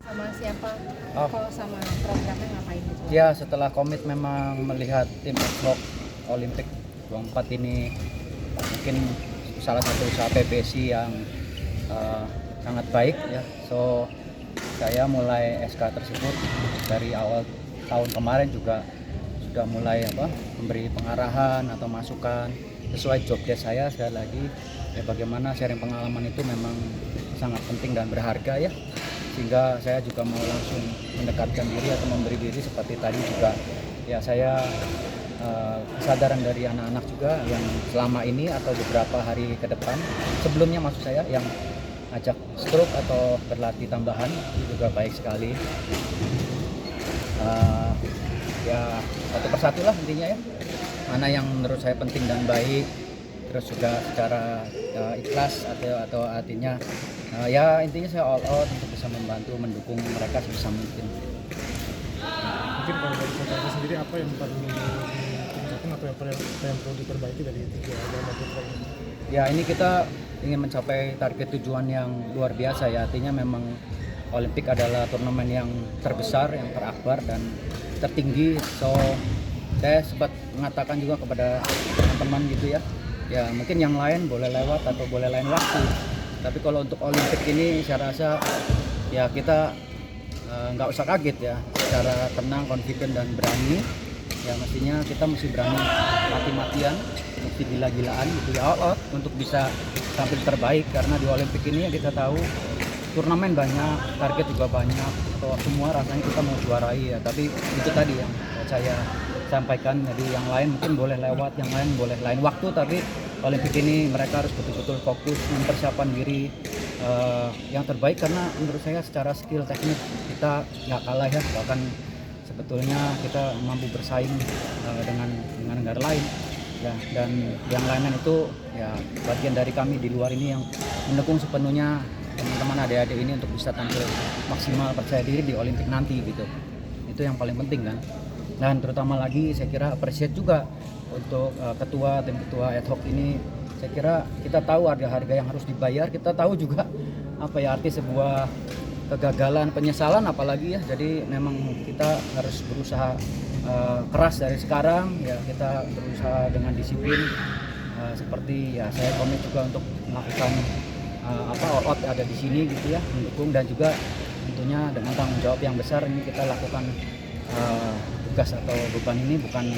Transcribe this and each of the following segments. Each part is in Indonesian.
sama siapa? Oh, Kalau sama programnya ngapain gitu? ya setelah komit memang melihat tim ad hoc Olimpik 24 ini mungkin salah satu usaha PBSI yang eh, sangat baik ya. So saya mulai SK tersebut dari awal tahun kemarin juga sudah mulai memberi pengarahan atau masukan sesuai job desk saya sekali lagi ya, bagaimana sharing pengalaman itu memang sangat penting dan berharga ya, sehingga saya juga mau langsung mendekatkan diri atau memberi diri seperti tadi juga ya. Saya kesadaran dari anak-anak juga yang selama ini atau beberapa hari ke depan sebelumnya maksud saya yang ajak stroke atau berlatih tambahan itu juga baik sekali. Ya satu persatu lah intinya ya, mana yang menurut saya penting dan baik, terus juga secara ikhlas atau artinya ya intinya saya all out untuk bisa membantu mendukung mereka sebisa mungkin. Mungkin kalau dari Saudara sendiri apa yang perlu ditingkatkan atau apa yang perlu diperbaiki dari tiga ganda putra ini? Ya ini kita ingin mencapai target tujuan yang luar biasa ya, artinya memang Olimpik adalah turnamen yang terbesar, yang terakbar dan tertinggi. So saya sempat mengatakan juga kepada teman-teman gitu ya, ya mungkin yang lain boleh lewat atau boleh lain waktu, tapi kalau untuk Olimpik ini saya rasa ya kita nggak usah kaget ya, secara tenang, confident dan berani ya. Mestinya kita mesti berani mati-matian, mesti gila-gilaan gitu ya, all out untuk bisa tampil terbaik, karena di Olimpik ini ya kita tahu turnamen banyak, target juga banyak, atau semua rasanya kita mau juarai ya. Tapi itu tadi yang saya sampaikan, jadi yang lain mungkin boleh lewat, yang lain boleh lain waktu, tapi Olimpik ini mereka harus betul-betul fokus mempersiapkan diri yang terbaik, karena menurut saya secara skill teknik kita nggak kalah ya, bahkan sebetulnya kita mampu bersaing dengan negara lain ya. Dan yang lainnya itu ya bagian dari kami di luar ini yang mendukung sepenuhnya teman-teman adik-adik ini untuk bisa tampil maksimal, percaya diri di Olimpik nanti gitu. Itu yang paling penting kan. Dan terutama lagi saya kira appreciate juga untuk tim ketua ad hoc ini. Saya kira kita tahu harga-harga yang harus dibayar, kita tahu juga apa ya arti sebuah kegagalan, penyesalan apalagi ya. Jadi memang kita harus berusaha keras dari sekarang ya, kita berusaha dengan disiplin seperti ya saya komit juga untuk melakukan all out ada di sini gitu ya, mendukung, dan juga tentunya dengan tanggung jawab yang besar ini kita lakukan tugas atau beban ini bukan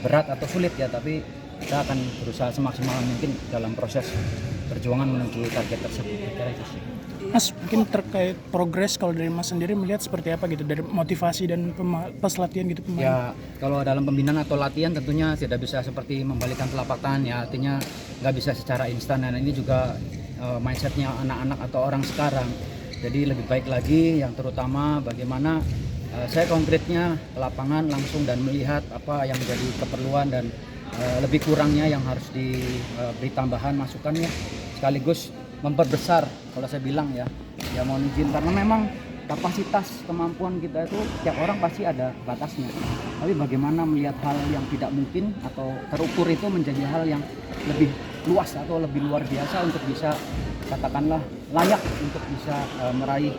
berat atau sulit ya, tapi kita akan berusaha semaksimal mungkin dalam proses perjuangan menuju target tersebut. Mas, mungkin terkait progres kalau dari Mas sendiri melihat seperti apa gitu dari motivasi dan pas latihan gitu pemain? Ya kalau dalam pembinaan atau latihan tentunya tidak bisa seperti membalikan telapak tangan ya, artinya nggak bisa secara instan, dan ini juga mindsetnya anak-anak atau orang sekarang. Jadi lebih baik lagi, yang terutama bagaimana saya konkretnya ke lapangan langsung dan melihat apa yang menjadi keperluan dan lebih kurangnya yang harus diberi tambahan masukannya, sekaligus memperbesar kalau saya bilang ya mohon izin, karena memang kapasitas kemampuan kita itu tiap orang pasti ada batasnya, tapi bagaimana melihat hal yang tidak mungkin atau terukur itu menjadi hal yang lebih luas atau lebih luar biasa untuk bisa katakanlah layak untuk bisa meraih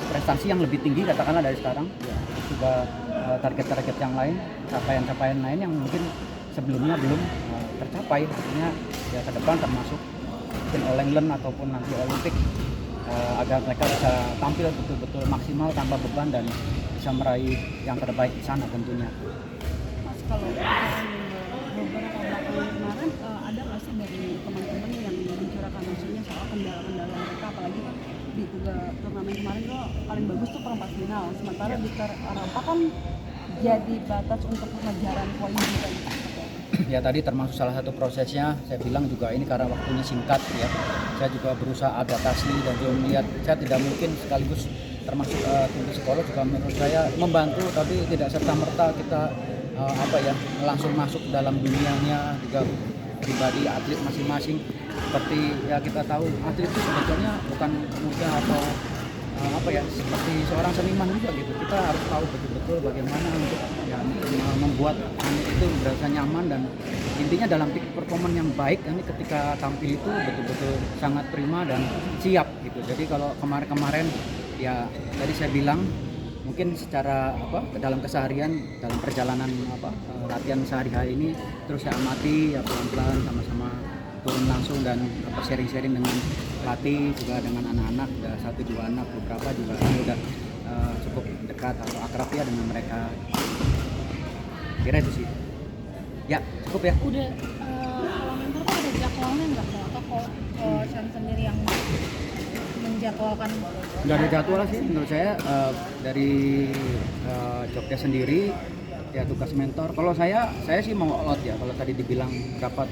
prestasi yang lebih tinggi katakanlah dari sekarang ya. Juga target-target yang lain, capaian-capaian lain yang mungkin sebelumnya belum tercapai, artinya ya ke depan termasuk mungkin All England ataupun nanti Olimpik, agar mereka bisa tampil betul-betul maksimal tanpa beban dan bisa meraih yang terbaik di sana tentunya. Mas, kalau beberapa belakangan kemarin ada nggak sih dari teman-teman yang mencurahkan maksudnya soal kendala-kendala mereka, apalagi di turnamen kemarin tuh paling bagus tuh perempat final, sementara di Eropa kan jadi batas untuk pengejaran poin juga gitu. Ya tadi termasuk salah satu prosesnya, saya bilang juga ini karena waktunya singkat ya, saya juga berusaha adaptasi dan juga melihat saya tidak mungkin sekaligus termasuk tim psikolog juga menurut saya membantu, tapi tidak serta-merta kita langsung masuk dalam dunianya juga pribadi atlet masing-masing. Seperti ya kita tahu atlet itu sebetulnya bukan mudah atau seperti seorang seniman juga gitu. Kita harus tahu betul-betul bagaimana untuk ya, membuat anak itu merasa nyaman, dan intinya dalam peak performance yang baik ini ketika tampil itu betul-betul sangat prima dan siap gitu. Jadi kalau kemarin-kemarin ya tadi saya bilang mungkin secara dalam keseharian, dalam perjalanan latihan sehari-hari ini terus saya amati ya pelan-pelan, sama-sama turun langsung dan sharing-sharing dengan pelatih, juga dengan anak-anak, udah 1-2 anak, beberapa juga ini udah cukup dekat atau akrab ya dengan mereka. Kira itu sih ya, cukup ya. Udah kalau mentor tuh ada jadwalnya nggak Bang? Atau Sean sendiri yang menjadwalkan? Nggak ada jadwal sih menurut saya, dari Jogja sendiri ya tugas mentor. Kalau saya sih mau all out ya. Kalau tadi dibilang berapa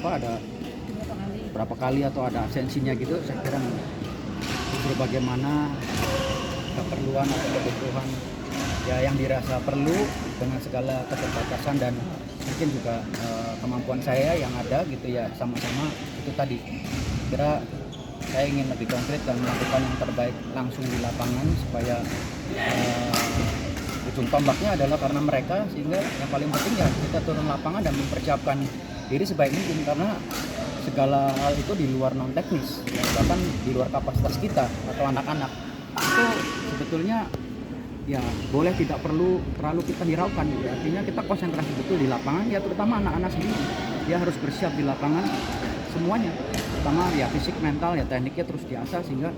ada berapa kali atau ada absensinya gitu, saya kira justru bagaimana keperluan atau kebutuhan ya yang dirasa perlu dengan segala keterbatasan dan mungkin juga kemampuan saya yang ada gitu ya, sama-sama itu tadi. Kira saya ingin lebih konkret dan melakukan yang terbaik langsung di lapangan supaya ujung tombaknya adalah karena mereka, sehingga yang paling penting ya kita turun lapangan dan mempersiapkan diri sebaik mungkin, karena segala hal itu di luar non teknis ya, bahkan di luar kapasitas kita atau anak-anak itu sebetulnya ya boleh tidak perlu terlalu kita hiraukan gitu. Artinya kita konsentrasi betul di lapangan ya, terutama anak-anak sendiri dia harus bersiap di lapangan semuanya, pertama ya fisik, mental ya, tekniknya terus diasah sehingga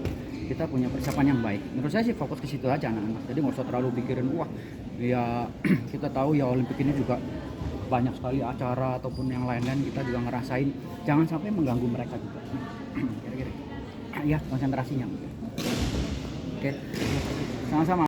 kita punya persiapan yang baik. Menurut saya sih fokus ke situ aja anak-anak, jadi nggak usah terlalu pikirin wah ya kita tahu ya Olimpik ini juga banyak sekali acara ataupun yang lain-lain, kita juga ngerasain, jangan sampai mengganggu mereka juga. Kira-kira ya konsentrasinya. Oke, sama-sama.